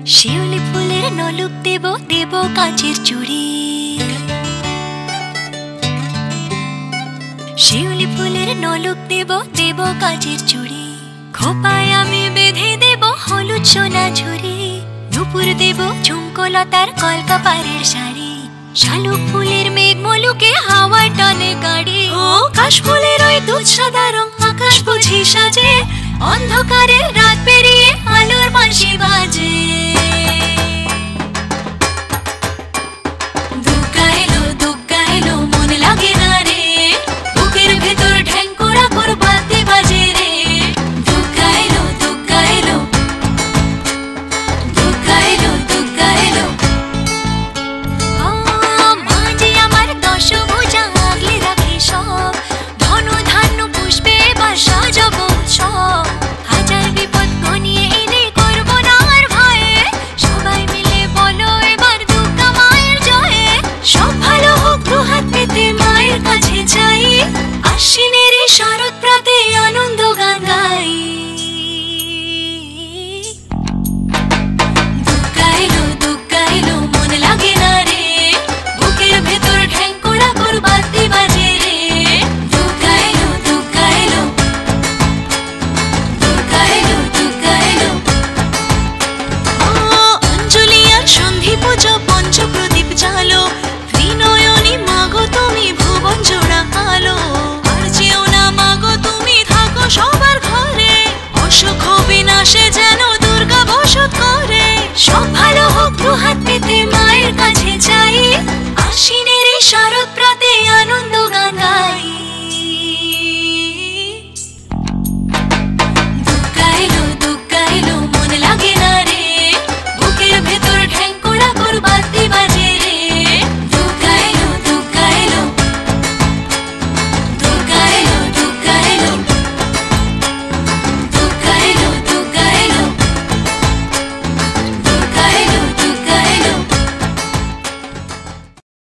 শিউলি ফুলের নলুক দেব দেব কাঁচের চুড়ি, শিউলি ফুলের নলুক দেব দেব কাঁচের চুড়ি, খোপায় আমি বেঁধে দেব হলুদ সোনা ঝুরি, নুপুর দেব ঝুমকো লতার কলকাপাড়ের শাড়ি, শালুক ফুলের মেঘ মলুকে হাওয়ার টানে গাড়ি, ও কাশফুলের ওই দুধ সাদা রং আকাশ বুঝি সাজে, অন্ধকারে রাত পেরিয়ে আলোর বাঁশি বাজে।